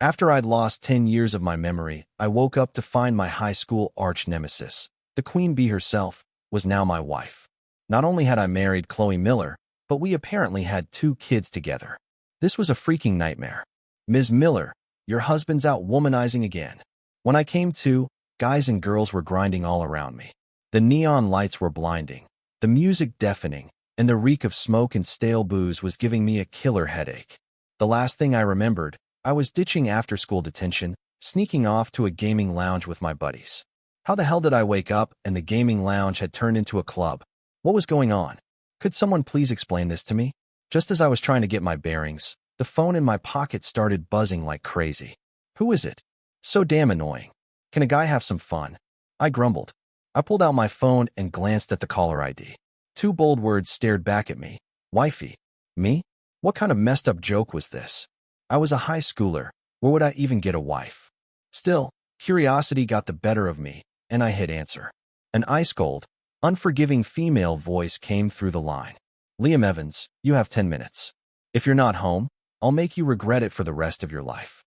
After I'd lost 10 years of my memory, I woke up to find my high school arch-nemesis, the queen bee herself, was now my wife. Not only had I married Chloe Miller, but we apparently had 2 kids together. This was a freaking nightmare. Ms. Miller, your husband's out womanizing again. When I came to, guys and girls were grinding all around me. The neon lights were blinding, the music deafening, and the reek of smoke and stale booze was giving me a killer headache. The last thing I remembered, I was ditching after-school detention, sneaking off to a gaming lounge with my buddies. How the hell did I wake up and the gaming lounge had turned into a club? What was going on? Could someone please explain this to me? Just as I was trying to get my bearings, the phone in my pocket started buzzing like crazy. Who is it? So damn annoying. Can a guy have some fun? I grumbled. I pulled out my phone and glanced at the caller ID. 2 bold words stared back at me. Wifey. Me? What kind of messed up joke was this? I was a high schooler. Where would I even get a wife? Still, curiosity got the better of me, and I hit answer. An ice-cold, unforgiving female voice came through the line. Liam Evans, you have 10 minutes. If you're not home, I'll make you regret it for the rest of your life.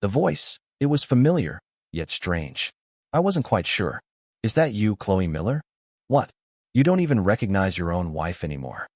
The voice, it was familiar, yet strange. I wasn't quite sure. Is that you, Chloe Miller? What? You don't even recognize your own wife anymore.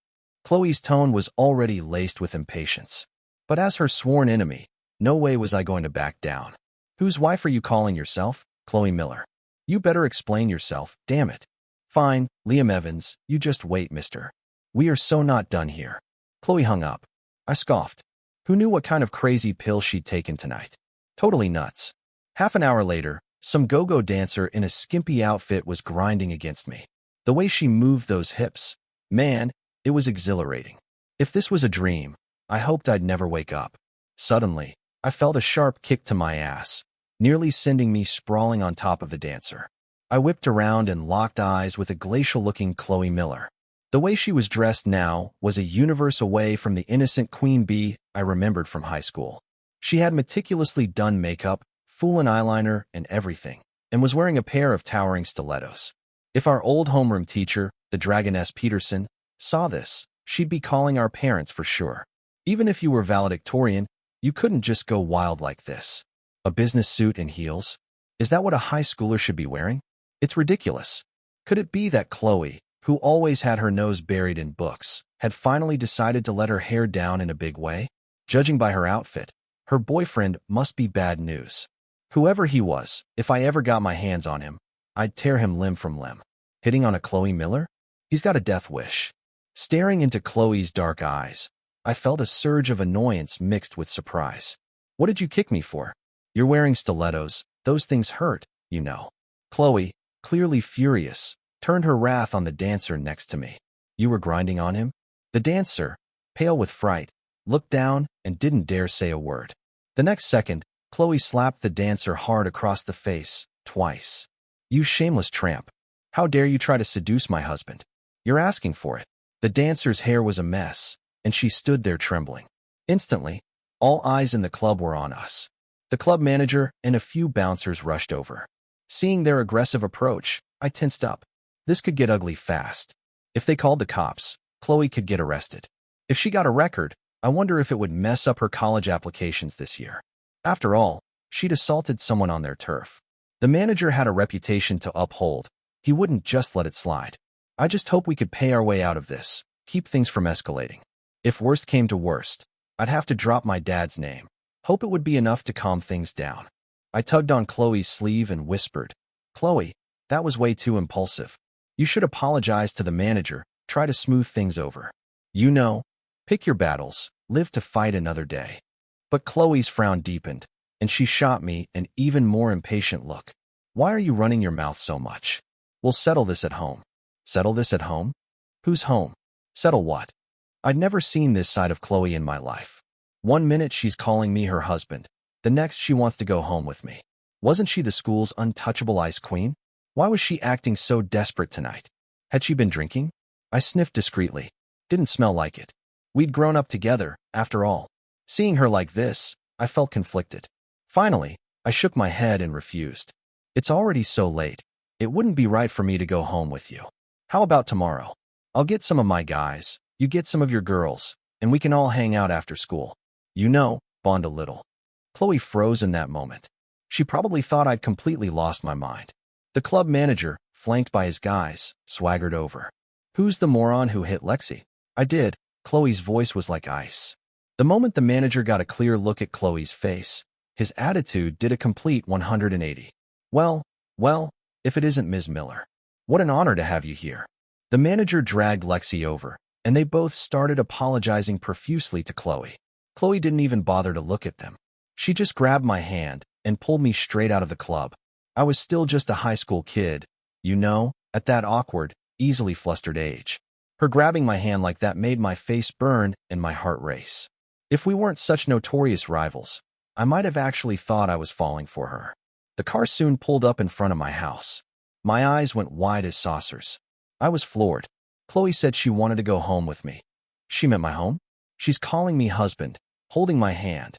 Chloe's tone was already laced with impatience. But as her sworn enemy, no way was I going to back down. Whose wife are you calling yourself? Chloe Miller. You better explain yourself, damn it. Fine, Liam Evans, you just wait, mister. We are so not done here. Chloe hung up. I scoffed. Who knew what kind of crazy pill she'd taken tonight? Totally nuts. Half an hour later, some go-go dancer in a skimpy outfit was grinding against me. The way she moved those hips, man, it was exhilarating. If this was a dream, I hoped I'd never wake up. Suddenly, I felt a sharp kick to my ass, nearly sending me sprawling on top of the dancer. I whipped around and locked eyes with a glacial-looking Chloe Miller. The way she was dressed now was a universe away from the innocent queen bee I remembered from high school. She had meticulously done makeup, full and eyeliner, and everything, and was wearing a pair of towering stilettos. If our old homeroom teacher, the Dragoness Peterson, saw this, she'd be calling our parents for sure. Even if you were valedictorian, you couldn't just go wild like this. A business suit and heels? Is that what a high schooler should be wearing? It's ridiculous. Could it be that Chloe, who always had her nose buried in books, had finally decided to let her hair down in a big way? Judging by her outfit, her boyfriend must be bad news. Whoever he was, if I ever got my hands on him, I'd tear him limb from limb. Hitting on a Chloe Miller? He's got a death wish. Staring into Chloe's dark eyes, I felt a surge of annoyance mixed with surprise. What did you kick me for? You're wearing stilettos. Those things hurt, you know. Chloe, clearly furious, turned her wrath on the dancer next to me. You were grinding on him? The dancer, pale with fright, looked down and didn't dare say a word. The next second, Chloe slapped the dancer hard across the face, twice. You shameless tramp. How dare you try to seduce my husband? You're asking for it. The dancer's hair was a mess, and she stood there trembling. Instantly, all eyes in the club were on us. The club manager and a few bouncers rushed over. Seeing their aggressive approach, I tensed up. This could get ugly fast. If they called the cops, Chloe could get arrested. If she got a record, I wonder if it would mess up her college applications this year. After all, she'd assaulted someone on their turf. The manager had a reputation to uphold. He wouldn't just let it slide. I just hope we could pay our way out of this, keep things from escalating. If worst came to worst, I'd have to drop my dad's name. Hope it would be enough to calm things down. I tugged on Chloe's sleeve and whispered, Chloe, that was way too impulsive. You should apologize to the manager, try to smooth things over. You know, pick your battles, live to fight another day. But Chloe's frown deepened, and she shot me an even more impatient look. Why are you running your mouth so much? We'll settle this at home. Settle this at home? Who's home? Settle what? I'd never seen this side of Chloe in my life. 1 minute she's calling me her husband. The next she wants to go home with me. Wasn't she the school's untouchable ice queen? Why was she acting so desperate tonight? Had she been drinking? I sniffed discreetly. Didn't smell like it. We'd grown up together, after all. Seeing her like this, I felt conflicted. Finally, I shook my head and refused. It's already so late. It wouldn't be right for me to go home with you. How about tomorrow? I'll get some of my guys, you get some of your girls, and we can all hang out after school. You know, bond a little. Chloe froze in that moment. She probably thought I'd completely lost my mind. The club manager, flanked by his guys, swaggered over. "Who's the moron who hit Lexi?" "I did." Chloe's voice was like ice. The moment the manager got a clear look at Chloe's face, his attitude did a complete 180. Well, if it isn't Ms. Miller. What an honor to have you here." The manager dragged Lexi over, and they both started apologizing profusely to Chloe. Chloe didn't even bother to look at them. She just grabbed my hand and pulled me straight out of the club. I was still just a high school kid, at that awkward, easily flustered age. Her grabbing my hand like that made my face burn and my heart race. If we weren't such notorious rivals, I might have actually thought I was falling for her. The car soon pulled up in front of my house. My eyes went wide as saucers. I was floored. Chloe said she wanted to go home with me. She meant my home? She's calling me husband, holding my hand.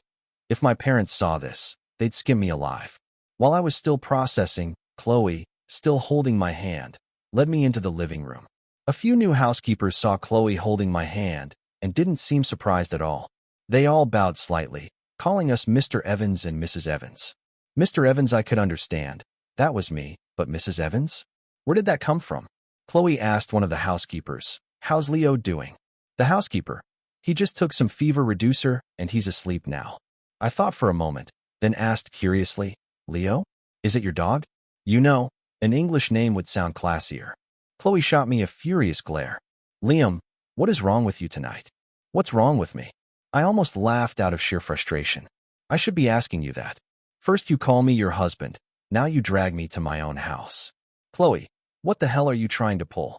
If my parents saw this, they'd skim me alive. While I was still processing, Chloe, still holding my hand, led me into the living room. A few new housekeepers saw Chloe holding my hand and didn't seem surprised at all. They all bowed slightly, calling us Mr. Evans and Mrs. Evans. Mr. Evans I could understand. That was me, but Mrs. Evans? Where did that come from? Chloe asked one of the housekeepers. "How's Leo doing?" The housekeeper. "He just took some fever reducer and he's asleep now." I thought for a moment, then asked curiously, "Leo? Is it your dog?" An English name would sound classier. Chloe shot me a furious glare. "Liam, what is wrong with you tonight?" "What's wrong with me?" I almost laughed out of sheer frustration. "I should be asking you that. First you call me your husband, now you drag me to my own house. Chloe, what the hell are you trying to pull?"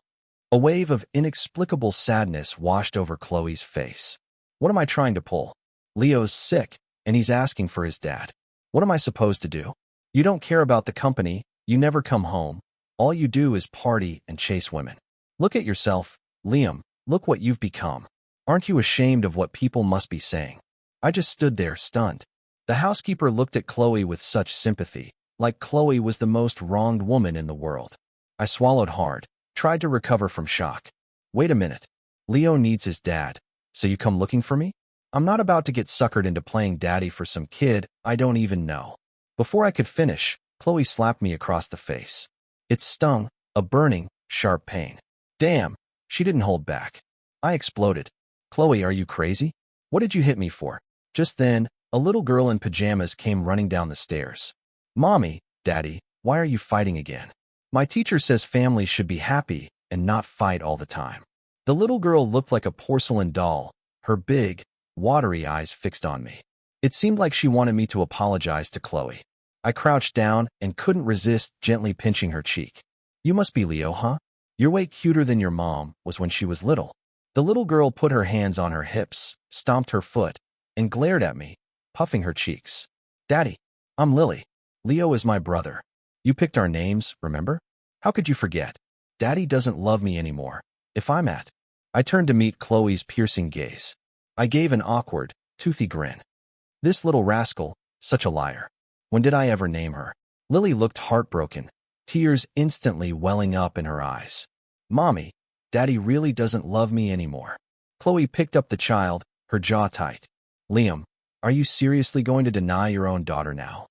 A wave of inexplicable sadness washed over Chloe's face. "What am I trying to pull? Leo's sick, and he's asking for his dad. What am I supposed to do? You don't care about the company, you never come home. All you do is party and chase women. Look at yourself, Liam, look what you've become. Aren't you ashamed of what people must be saying?" I just stood there, stunned. The housekeeper looked at Chloe with such sympathy, like Chloe was the most wronged woman in the world. I swallowed hard, tried to recover from shock. "Wait a minute. Leo needs his dad, so you come looking for me? I'm not about to get suckered into playing daddy for some kid I don't even know." Before I could finish, Chloe slapped me across the face. It stung, a burning, sharp pain. Damn, she didn't hold back. I exploded. "Chloe, are you crazy? What did you hit me for?" Just then, a little girl in pajamas came running down the stairs. "Mommy, Daddy, why are you fighting again? My teacher says families should be happy and not fight all the time." The little girl looked like a porcelain doll, her big, watery eyes fixed on me. It seemed like she wanted me to apologize to Chloe. I crouched down and couldn't resist gently pinching her cheek. "You must be Leo, huh? You're way cuter than your mom was when she was little." The little girl put her hands on her hips, stomped her foot, and glared at me, puffing her cheeks. "Daddy, I'm Lily. Leo is my brother. You picked our names, remember? How could you forget? Daddy doesn't love me anymore. If I'm at..." I turned to meet Chloe's piercing gaze. I gave an awkward, toothy grin. This little rascal, such a liar. When did I ever name her? Lily looked heartbroken, tears instantly welling up in her eyes. "Mommy, Daddy really doesn't love me anymore." Chloe picked up the child, her jaw tight. "Liam, are you seriously going to deny your own daughter now?"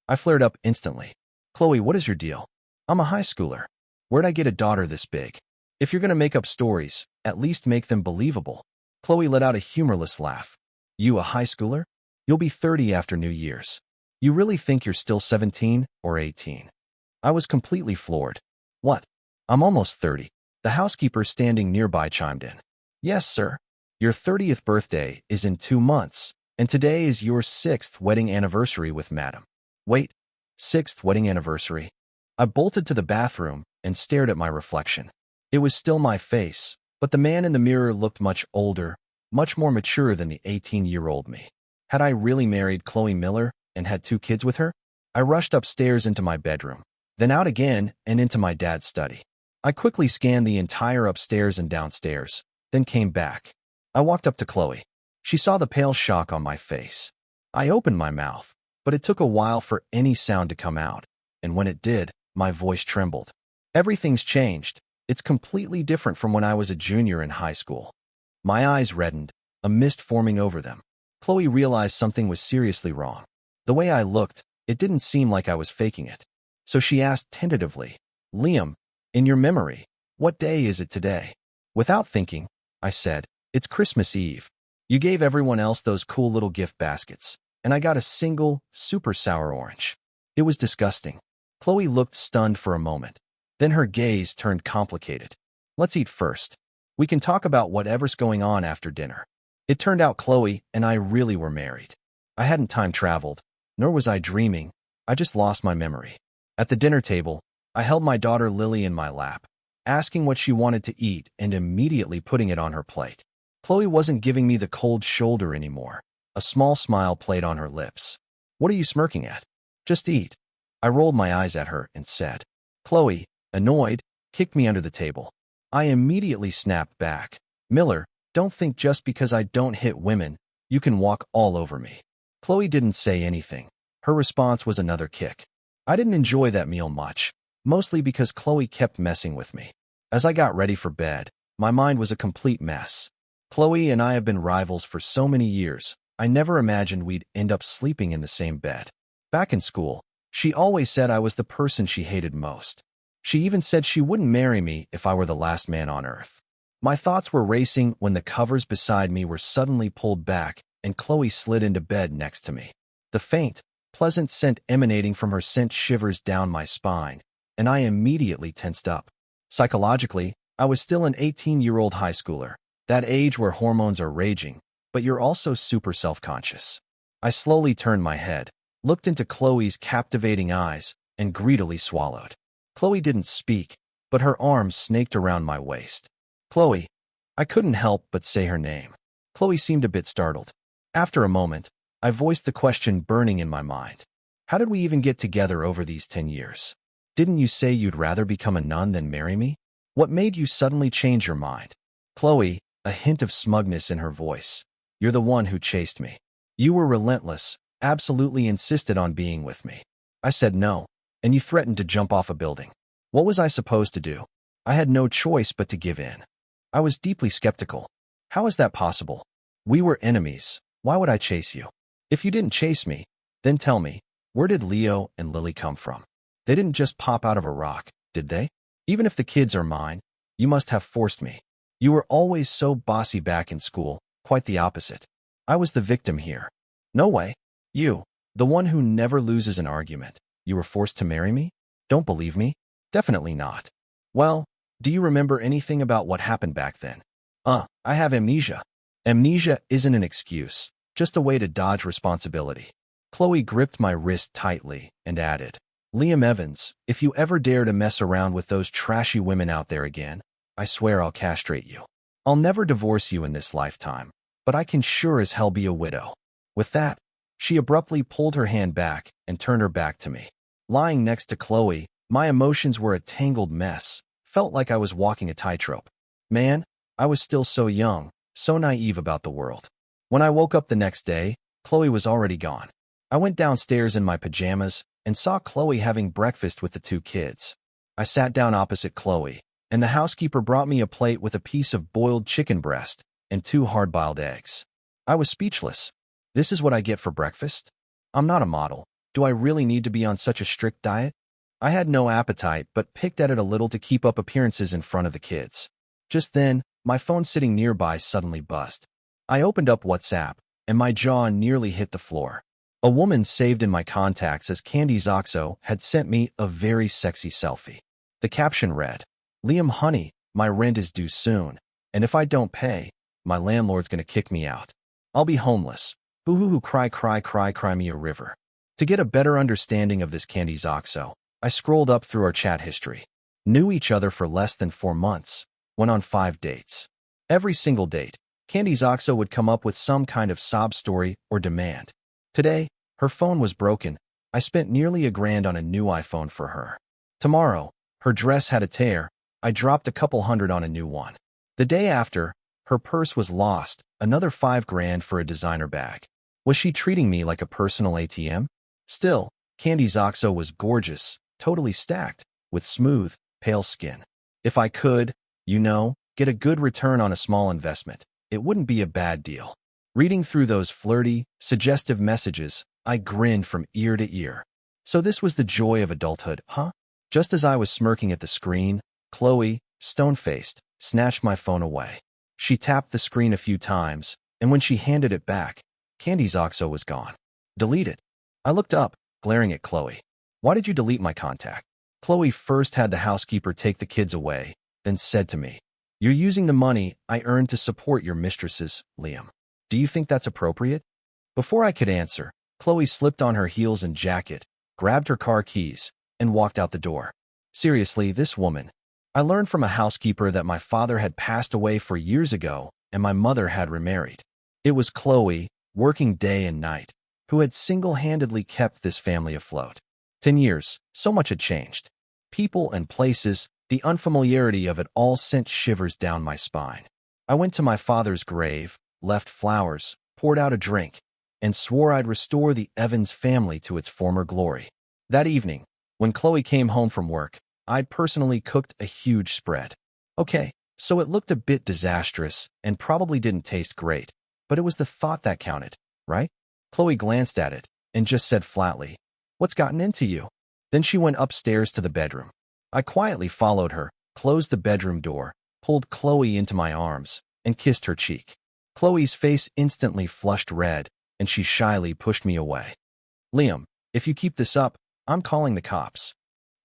I flared up instantly. "Chloe, what is your deal? I'm a high schooler. Where'd I get a daughter this big? If you're going to make up stories, at least make them believable." Chloe let out a humorless laugh. "You a high schooler? You'll be 30 after New Year's. You really think you're still 17 or 18? I was completely floored. "What? I'm almost 30. The housekeeper standing nearby chimed in. "Yes, sir. Your 30th birthday is in 2 months, and today is your 6th wedding anniversary with Madam." "Wait, 6th wedding anniversary?" I bolted to the bathroom and stared at my reflection. It was still my face, but the man in the mirror looked much older, much more mature than the 18-year-old me. Had I really married Chloe Miller and had 2 kids with her? I rushed upstairs into my bedroom, then out again and into my dad's study. I quickly scanned the entire upstairs and downstairs, then came back. I walked up to Chloe. She saw the pale shock on my face. I opened my mouth, but it took a while for any sound to come out, and when it did, my voice trembled. "Everything's changed. It's completely different from when I was a junior in high school." My eyes reddened, a mist forming over them. Chloe realized something was seriously wrong. The way I looked, it didn't seem like I was faking it. So she asked tentatively, Liam, in your memory, what day is it today? Without thinking, I said, it's Christmas Eve. You gave everyone else those cool little gift baskets, and I got a single, super sour orange. It was disgusting. Chloe looked stunned for a moment. Then her gaze turned complicated. Let's eat first. We can talk about whatever's going on after dinner. It turned out Chloe and I really were married. I hadn't time traveled, nor was I dreaming. I just lost my memory. At the dinner table, I held my daughter Lily in my lap, asking what she wanted to eat and immediately putting it on her plate. Chloe wasn't giving me the cold shoulder anymore. A small smile played on her lips. What are you smirking at? Just eat. I rolled my eyes at her and said. Chloe, annoyed, kicked me under the table. I immediately snapped back. Miller, don't think just because I don't hit women, you can walk all over me. Chloe didn't say anything. Her response was another kick. I didn't enjoy that meal much, mostly because Chloe kept messing with me. As I got ready for bed, my mind was a complete mess. Chloe and I have been rivals for so many years, I never imagined we'd end up sleeping in the same bed. Back in school, she always said I was the person she hated most. She even said she wouldn't marry me if I were the last man on earth. My thoughts were racing when the covers beside me were suddenly pulled back and Chloe slid into bed next to me. The faint, pleasant scent emanating from her sent shivers down my spine, and I immediately tensed up. Psychologically, I was still an 18-year-old high schooler, that age where hormones are raging, but you're also super self-conscious. I slowly turned my head, looked into Chloe's captivating eyes, and greedily swallowed. Chloe didn't speak, but her arms snaked around my waist. Chloe. I couldn't help but say her name. Chloe seemed a bit startled. After a moment, I voiced the question burning in my mind. How did we even get together over these 10 years? Didn't you say you'd rather become a nun than marry me? What made you suddenly change your mind? Chloe, a hint of smugness in her voice. You're the one who chased me. You were relentless, absolutely insisted on being with me. I said no, and you threatened to jump off a building. What was I supposed to do? I had no choice but to give in. I was deeply skeptical. How is that possible? We were enemies. Why would I chase you? If you didn't chase me, then tell me, where did Leo and Lily come from? They didn't just pop out of a rock, did they? Even if the kids are mine, you must have forced me. You were always so bossy back in school, quite the opposite. I was the victim here. No way. You, the one who never loses an argument, you were forced to marry me? Don't believe me? Definitely not. Well, do you remember anything about what happened back then? I have amnesia. Amnesia isn't an excuse, just a way to dodge responsibility. Chloe gripped my wrist tightly and added, Liam Evans, if you ever dare to mess around with those trashy women out there again, I swear I'll castrate you. I'll never divorce you in this lifetime, but I can sure as hell be a widow. With that, she abruptly pulled her hand back and turned her back to me. Lying next to Chloe, my emotions were a tangled mess. Felt like I was walking a tightrope. Man, I was still so young, so naive about the world. When I woke up the next day, Chloe was already gone. I went downstairs in my pajamas and saw Chloe having breakfast with the two kids. I sat down opposite Chloe, and the housekeeper brought me a plate with a piece of boiled chicken breast and 2 hard-boiled eggs. I was speechless. This is what I get for breakfast? I'm not a model. Do I really need to be on such a strict diet? I had no appetite, but picked at it a little to keep up appearances in front of the kids. Just then, my phone sitting nearby suddenly buzzed. I opened up WhatsApp, and my jaw nearly hit the floor. A woman saved in my contacts as Candy Zoxo had sent me a very sexy selfie. The caption read, Liam honey, my rent is due soon, and if I don't pay, my landlord's gonna kick me out. I'll be homeless. Boo hoo hoo cry cry cry cry me a river. To get a better understanding of this Candy Zoxo, I scrolled up through our chat history. Knew each other for less than 4 months. Went on 5 dates. Every single date, Candy Zoxo would come up with some kind of sob story or demand. Today, her phone was broken. I spent nearly $1,000 on a new iPhone for her. Tomorrow, her dress had a tear. I dropped a couple hundred on a new one. The day after, her purse was lost. Another $5,000 for a designer bag. Was she treating me like a personal ATM? Still, Candy Zoxo was gorgeous, totally stacked, with smooth, pale skin. If I could, get a good return on a small investment, it wouldn't be a bad deal. Reading through those flirty, suggestive messages, I grinned from ear to ear. So this was the joy of adulthood, huh? Just as I was smirking at the screen, Chloe, stone-faced, snatched my phone away. She tapped the screen a few times, and when she handed it back, Candy's OXO was gone. Delete it. I looked up, glaring at Chloe. Why did you delete my contact? Chloe first had the housekeeper take the kids away, then said to me, "You're using the money I earned to support your mistresses, Liam. Do you think that's appropriate?" Before I could answer, Chloe slipped on her heels and jacket, grabbed her car keys, and walked out the door. Seriously, this woman. I learned from a housekeeper that my father had passed away 4 years ago and my mother had remarried. It was Chloe, working day and night, who had single-handedly kept this family afloat. 10 years, so much had changed. People and places, the unfamiliarity of it all sent shivers down my spine. I went to my father's grave, left flowers, poured out a drink, and swore I'd restore the Evans family to its former glory. That evening, when Chloe came home from work, I'd personally cooked a huge spread. Okay, so it looked a bit disastrous and probably didn't taste great, but it was the thought that counted, right? Chloe glanced at it and just said flatly, "What's gotten into you?" Then she went upstairs to the bedroom. I quietly followed her, closed the bedroom door, pulled Chloe into my arms, and kissed her cheek. Chloe's face instantly flushed red, and she shyly pushed me away. "Liam, if you keep this up, I'm calling the cops."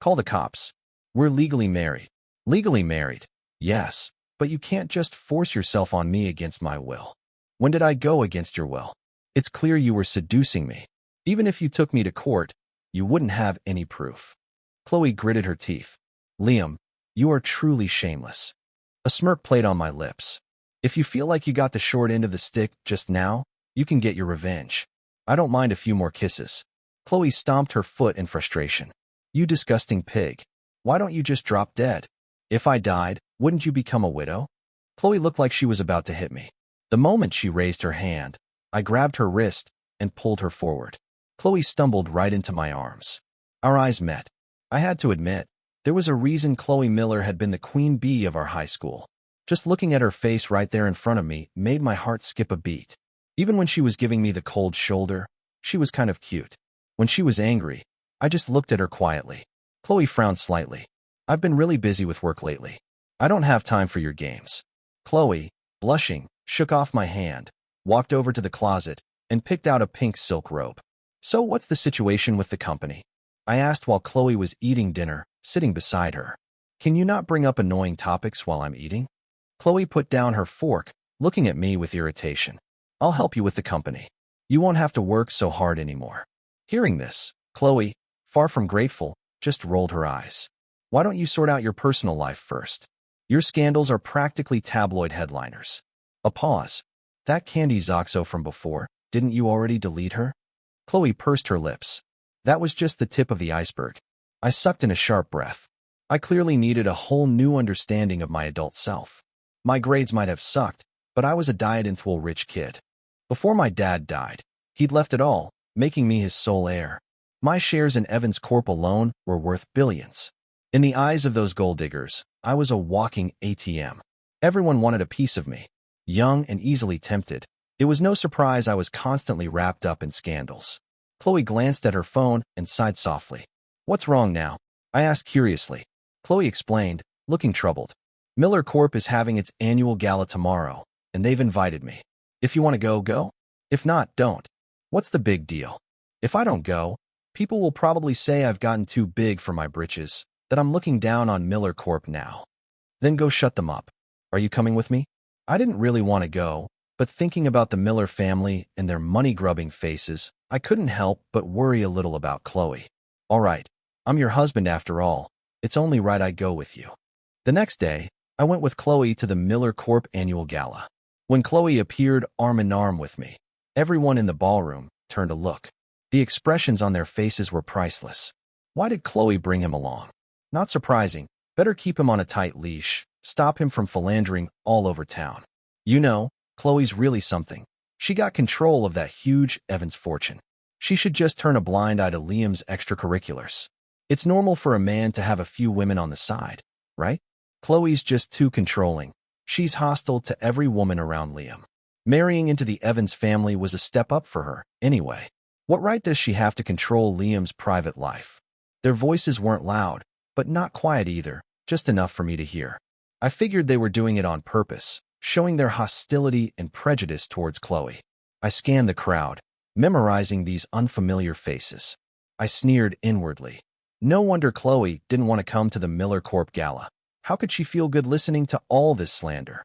"Call the cops. We're legally married." "Legally married? Yes, but you can't just force yourself on me against my will." "When did I go against your will? It's clear you were seducing me. Even if you took me to court, you wouldn't have any proof." Chloe gritted her teeth. "Liam, you are truly shameless." A smirk played on my lips. "If you feel like you got the short end of the stick just now, you can get your revenge. I don't mind a few more kisses." Chloe stomped her foot in frustration. "You disgusting pig. Why don't you just drop dead? If I died, wouldn't you become a widow?" Chloe looked like she was about to hit me. The moment she raised her hand, I grabbed her wrist and pulled her forward. Chloe stumbled right into my arms. Our eyes met. I had to admit, there was a reason Chloe Miller had been the queen bee of our high school. Just looking at her face right there in front of me made my heart skip a beat. Even when she was giving me the cold shoulder, she was kind of cute. When she was angry, I just looked at her quietly. Chloe frowned slightly. "I've been really busy with work lately. I don't have time for your games." Chloe, blushing, shook off my hand, walked over to the closet, and picked out a pink silk robe. "So what's the situation with the company?" I asked while Chloe was eating dinner, sitting beside her. "Can you not bring up annoying topics while I'm eating?" Chloe put down her fork, looking at me with irritation. "I'll help you with the company. You won't have to work so hard anymore." Hearing this, Chloe, far from grateful, just rolled her eyes. "Why don't you sort out your personal life first? Your scandals are practically tabloid headliners." A pause. "That Candy Zoxo from before, didn't you already delete her?" Chloe pursed her lips. "That was just the tip of the iceberg." I sucked in a sharp breath. I clearly needed a whole new understanding of my adult self. My grades might have sucked, but I was a diet-enthralled rich kid. Before my dad died, he'd left it all, making me his sole heir. My shares in Evans Corp alone were worth billions. In the eyes of those gold diggers, I was a walking ATM. Everyone wanted a piece of me. Young and easily tempted, it was no surprise I was constantly wrapped up in scandals. Chloe glanced at her phone and sighed softly. "What's wrong now?" I asked curiously. Chloe explained, looking troubled. "Miller Corp is having its annual gala tomorrow, and they've invited me. If you want to go, go. If not, don't. What's the big deal? If I don't go, people will probably say I've gotten too big for my britches, that I'm looking down on Miller Corp now. Then go shut them up. Are you coming with me?" I didn't really want to go, but thinking about the Miller family and their money-grubbing faces, I couldn't help but worry a little about Chloe. "All right, I'm your husband after all. It's only right I go with you." The next day, I went with Chloe to the Miller Corp annual gala. When Chloe appeared arm in arm with me, everyone in the ballroom turned to look. The expressions on their faces were priceless. Why did Chloe bring him along? Not surprising. Better keep him on a tight leash, stop him from philandering all over town. You know, Chloe's really something. She got control of that huge Evans fortune. She should just turn a blind eye to Liam's extracurriculars. It's normal for a man to have a few women on the side, right? Chloe's just too controlling. She's hostile to every woman around Liam. Marrying into the Evans family was a step up for her, anyway. What right does she have to control Liam's private life? Their voices weren't loud, but not quiet either, just enough for me to hear. I figured they were doing it on purpose, showing their hostility and prejudice towards Chloe. I scanned the crowd, memorizing these unfamiliar faces. I sneered inwardly. No wonder Chloe didn't want to come to the Miller Corp gala. How could she feel good listening to all this slander?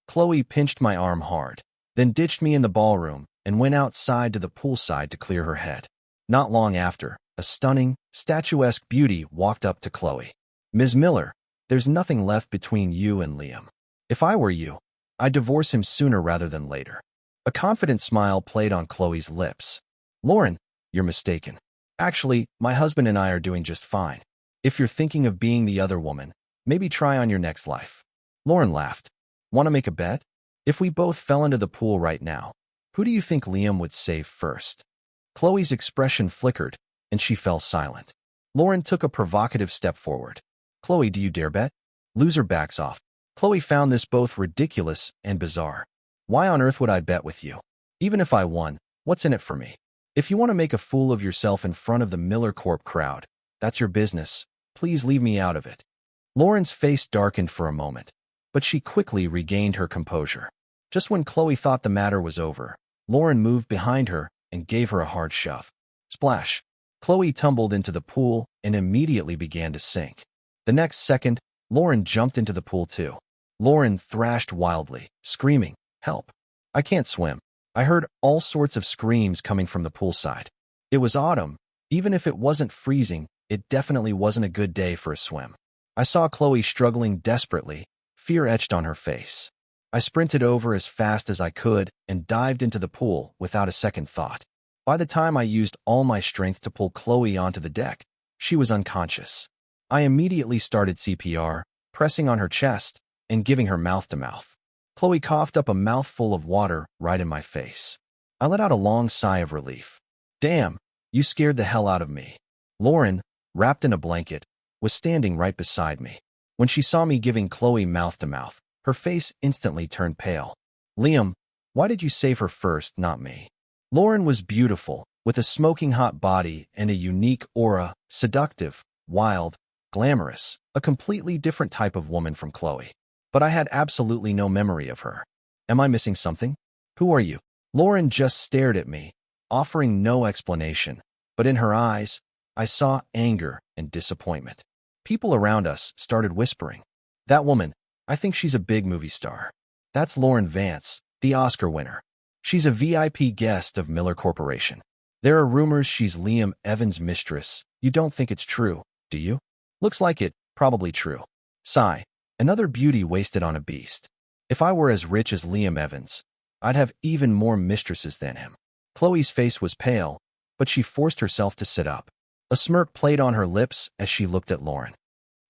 Chloe pinched my arm hard, then ditched me in the ballroom and went outside to the poolside to clear her head. Not long after, a stunning, statuesque beauty walked up to Chloe. "Ms. Miller, there's nothing left between you and Liam. If I were you, I'd divorce him sooner rather than later." A confident smile played on Chloe's lips. "Lauren, you're mistaken. Actually, my husband and I are doing just fine. If you're thinking of being the other woman, maybe try on your next life." Lauren laughed. "Want to make a bet? If we both fell into the pool right now, who do you think Liam would save first?" Chloe's expression flickered, and she fell silent. Lauren took a provocative step forward. "Chloe, do you dare bet?" Loser backs off. Chloe found this both ridiculous and bizarre. "Why on earth would I bet with you? Even if I won, what's in it for me? If you want to make a fool of yourself in front of the Miller Corp crowd, that's your business. Please leave me out of it." Lauren's face darkened for a moment, but she quickly regained her composure. Just when Chloe thought the matter was over, Lauren moved behind her and gave her a hard shove. Splash! Chloe tumbled into the pool and immediately began to sink. The next second, Lauren jumped into the pool too. Lauren thrashed wildly, screaming, "Help! I can't swim." I heard all sorts of screams coming from the poolside. It was autumn. Even if it wasn't freezing, it definitely wasn't a good day for a swim. I saw Chloe struggling desperately, fear etched on her face. I sprinted over as fast as I could and dived into the pool without a second thought. By the time I used all my strength to pull Chloe onto the deck, she was unconscious. I immediately started CPR, pressing on her chest and giving her mouth-to-mouth. Chloe coughed up a mouthful of water right in my face. I let out a long sigh of relief. "Damn, you scared the hell out of me." Lauren, wrapped in a blanket, was standing right beside me. When she saw me giving Chloe mouth-to-mouth, her face instantly turned pale. "Liam, why did you save her first, not me?" Lauren was beautiful, with a smoking hot body and a unique aura, seductive, wild, glamorous, a completely different type of woman from Chloe. But I had absolutely no memory of her. Am I missing something? "Who are you?" Lauren just stared at me, offering no explanation, but in her eyes, I saw anger and disappointment. People around us started whispering. "That woman, I think she's a big movie star. That's Lauren Vance, the Oscar winner. She's a VIP guest of Miller Corporation. There are rumors she's Liam Evans' mistress. You don't think it's true, do you?" "Looks like it, probably true." Sigh. Another beauty wasted on a beast. If I were as rich as Liam Evans, I'd have even more mistresses than him. Chloe's face was pale, but she forced herself to sit up. A smirk played on her lips as she looked at Lauren.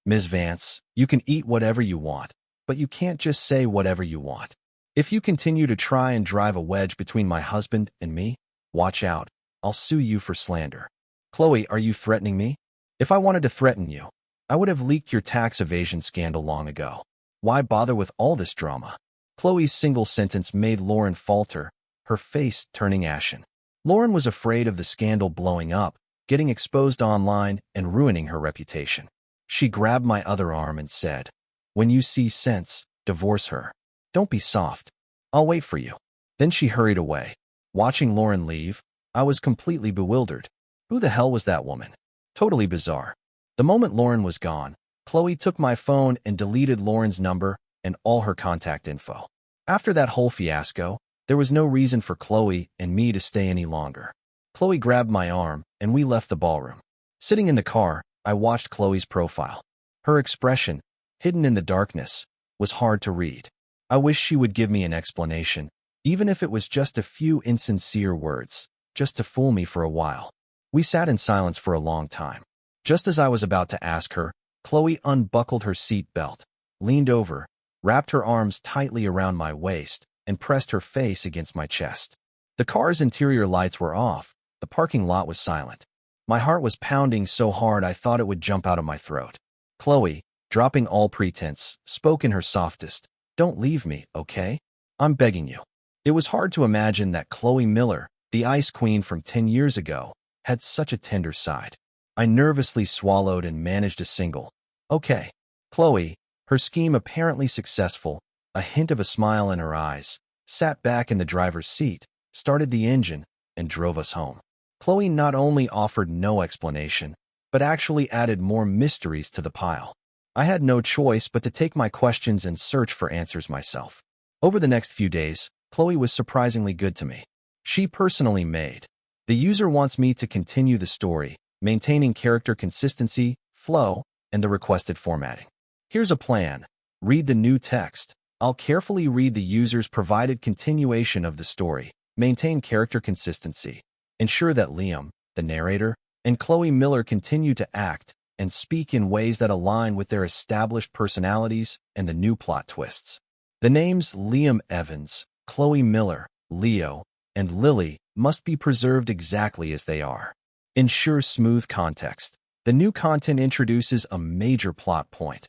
"Ms. Vance, you can eat whatever you want, but you can't just say whatever you want. If you continue to try and drive a wedge between my husband and me, watch out. I'll sue you for slander." "Chloe, are you threatening me?" "If I wanted to threaten you, I would have leaked your tax evasion scandal long ago. Why bother with all this drama?" Chloe's single sentence made Lauren falter, her face turning ashen. Lauren was afraid of the scandal blowing up, getting exposed online, and ruining her reputation. She grabbed my other arm and said, "When you see sense, divorce her. Don't be soft. I'll wait for you." Then she hurried away. Watching Lauren leave, I was completely bewildered. Who the hell was that woman? Totally bizarre. The moment Lauren was gone, Chloe took my phone and deleted Lauren's number and all her contact info. After that whole fiasco, there was no reason for Chloe and me to stay any longer. Chloe grabbed my arm, and we left the ballroom. Sitting in the car, I watched Chloe's profile. Her expression, hidden in the darkness, was hard to read. I wished she would give me an explanation, even if it was just a few insincere words, just to fool me for a while. We sat in silence for a long time. Just as I was about to ask her, Chloe unbuckled her seat belt, leaned over, wrapped her arms tightly around my waist, and pressed her face against my chest. The car's interior lights were off. The parking lot was silent. My heart was pounding so hard I thought it would jump out of my throat. Chloe, dropping all pretense, spoke in her softest, "Don't leave me, okay? I'm begging you." It was hard to imagine that Chloe Miller, The Ice Queen from 10 years ago had such a tender side. I nervously swallowed and managed a single. Okay. Chloe, her scheme apparently successful, a hint of a smile in her eyes, sat back in the driver's seat, started the engine, and drove us home. Chloe not only offered no explanation, but actually added more mysteries to the pile. I had no choice but to take my questions and search for answers myself. Over the next few days, Chloe was surprisingly good to me. She personally made. The user wants me to continue the story, maintaining character consistency, flow, and the requested formatting. Here's a plan. Read the new text. I'll carefully read the user's provided continuation of the story, maintain character consistency, ensure that Liam, the narrator, and Chloe Miller continue to act and speak in ways that align with their established personalities and the new plot twists. The names Liam Evans, Chloe Miller, Leo, and Lily must be preserved exactly as they are. Ensure smooth context. The new content introduces a major plot point.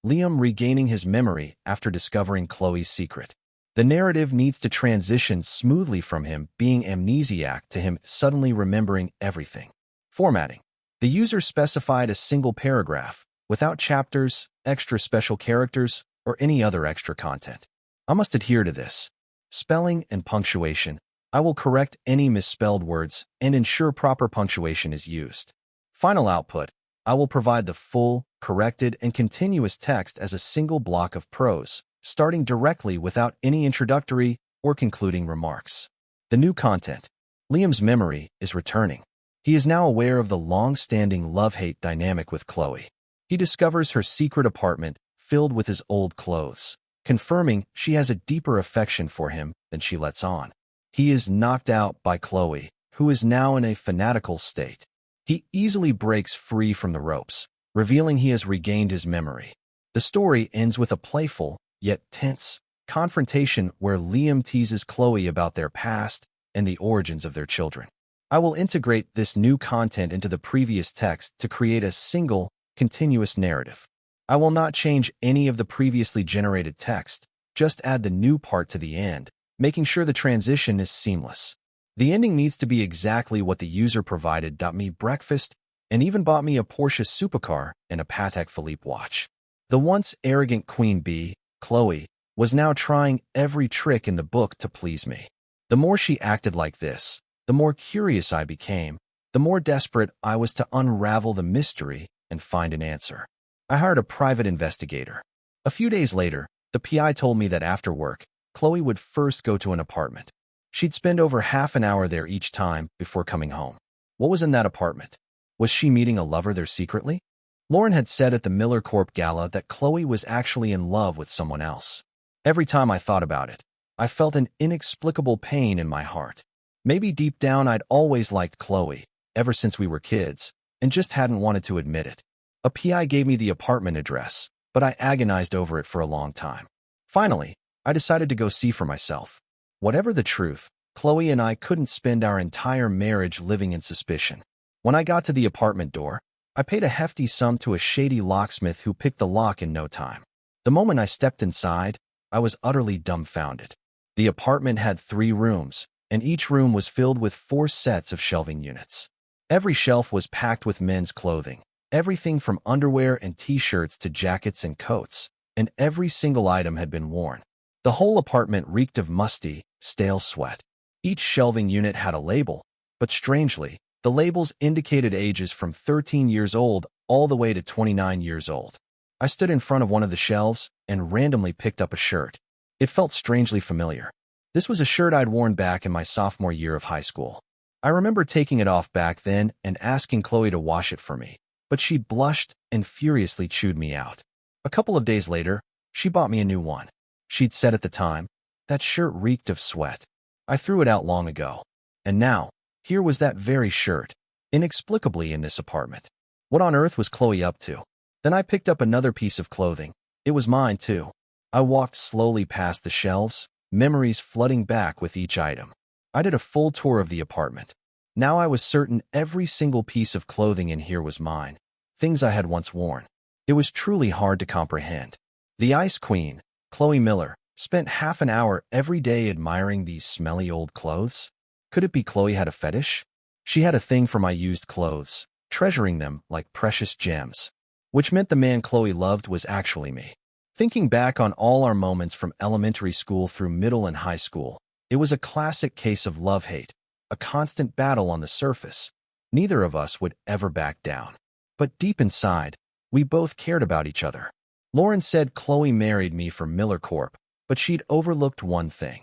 Liam regaining his memory after discovering Chloe's secret. The narrative needs to transition smoothly from him being amnesiac to him suddenly remembering everything. Formatting. The user specified a single paragraph, without chapters, extra special characters, or any other extra content. I must adhere to this. Spelling and punctuation. I will correct any misspelled words and ensure proper punctuation is used. Final output. I will provide the full, corrected, and continuous text as a single block of prose, starting directly without any introductory or concluding remarks. The new content. Liam's memory is returning. He is now aware of the long-standing love-hate dynamic with Chloe. He discovers her secret apartment filled with his old clothes, confirming she has a deeper affection for him than she lets on. He is knocked out by Chloe, who is now in a fanatical state. He easily breaks free from the ropes, revealing he has regained his memory. The story ends with a playful, yet tense, confrontation where Liam teases Chloe about their past and the origins of their children. I will integrate this new content into the previous text to create a single, continuous narrative. I will not change any of the previously generated text, just add the new part to the end, making sure the transition is seamless. The ending needs to be exactly what the user provided. Me breakfast and even bought me a Porsche supercar and a Patek Philippe watch. The once arrogant queen bee, Chloe, was now trying every trick in the book to please me. The more she acted like this, the more curious I became, the more desperate I was to unravel the mystery and find an answer. I hired a private investigator. A few days later, the PI told me that after work, Chloe would first go to an apartment. She'd spend over half an hour there each time before coming home. What was in that apartment? Was she meeting a lover there secretly? Lauren had said at the Miller Corp Gala that Chloe was actually in love with someone else. Every time I thought about it, I felt an inexplicable pain in my heart. Maybe deep down I'd always liked Chloe, ever since we were kids, and just hadn't wanted to admit it. A PI gave me the apartment address, but I agonized over it for a long time. Finally, I decided to go see for myself. Whatever the truth, Chloe and I couldn't spend our entire marriage living in suspicion. When I got to the apartment door, I paid a hefty sum to a shady locksmith who picked the lock in no time. The moment I stepped inside, I was utterly dumbfounded. The apartment had 3 rooms, and each room was filled with 4 sets of shelving units. Every shelf was packed with men's clothing, everything from underwear and t-shirts to jackets and coats, and every single item had been worn. The whole apartment reeked of musty, stale sweat. Each shelving unit had a label, but strangely, the labels indicated ages from 13 years old all the way to 29 years old. I stood in front of one of the shelves and randomly picked up a shirt. It felt strangely familiar. This was a shirt I'd worn back in my sophomore year of high school. I remember taking it off back then and asking Chloe to wash it for me, but she blushed and furiously chewed me out. A couple of days later, she bought me a new one. She'd said at the time, that shirt reeked of sweat. I threw it out long ago. And now, here was that very shirt, inexplicably in this apartment. What on earth was Chloe up to? Then I picked up another piece of clothing. It was mine, too. I walked slowly past the shelves, memories flooding back with each item. I did a full tour of the apartment. Now I was certain every single piece of clothing in here was mine, things I had once worn. It was truly hard to comprehend. The Ice Queen, Chloe Miller, spent half an hour every day admiring these smelly old clothes. Could it be Chloe had a fetish? She had a thing for my used clothes, treasuring them like precious gems, which meant the man Chloe loved was actually me. Thinking back on all our moments from elementary school through middle and high school, it was a classic case of love-hate, a constant battle on the surface. Neither of us would ever back down. But deep inside, we both cared about each other. Lauren said Chloe married me for Miller Corp, but she'd overlooked one thing.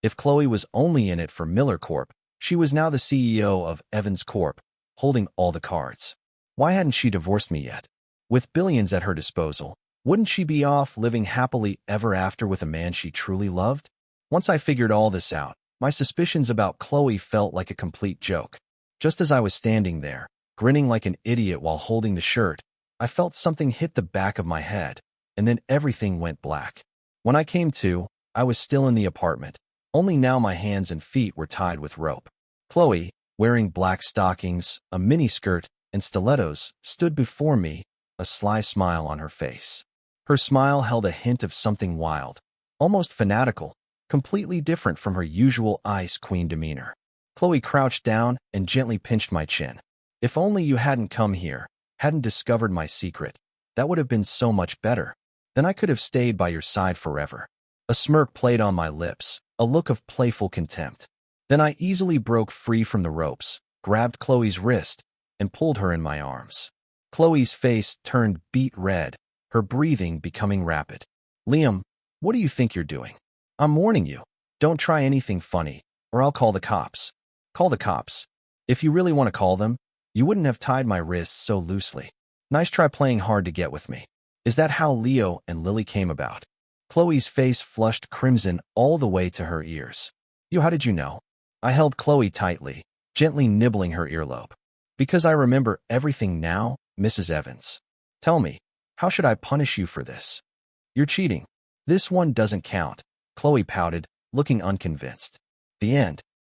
If Chloe was only in it for Miller Corp, she was now the CEO of Evans Corp, holding all the cards. Why hadn't she divorced me yet? With billions at her disposal, wouldn't she be off living happily ever after with a man she truly loved? Once I figured all this out, my suspicions about Chloe felt like a complete joke. Just as I was standing there, grinning like an idiot while holding the shirt, I felt something hit the back of my head, and then everything went black. When I came to, I was still in the apartment, only now my hands and feet were tied with rope. Chloe, wearing black stockings, a miniskirt, and stilettos, stood before me, a sly smile on her face. Her smile held a hint of something wild, almost fanatical, completely different from her usual ice queen demeanor. Chloe crouched down and gently pinched my chin. If only you hadn't come here, hadn't discovered my secret, that would have been so much better. Then I could have stayed by your side forever. A smirk played on my lips, a look of playful contempt. Then I easily broke free from the ropes, grabbed Chloe's wrist, and pulled her in my arms. Chloe's face turned beet red, her breathing becoming rapid. Liam, what do you think you're doing? I'm warning you. Don't try anything funny, or I'll call the cops. Call the cops. If you really want to call them, you wouldn't have tied my wrists so loosely. Nice try playing hard to get with me. Is that how Leo and Lily came about? Chloe's face flushed crimson all the way to her ears. How did you know? I held Chloe tightly, gently nibbling her earlobe. Because I remember everything now, Mrs. Evans. Tell me, how should I punish you for this? You're cheating. This one doesn't count, Chloe pouted, looking unconvinced. The end.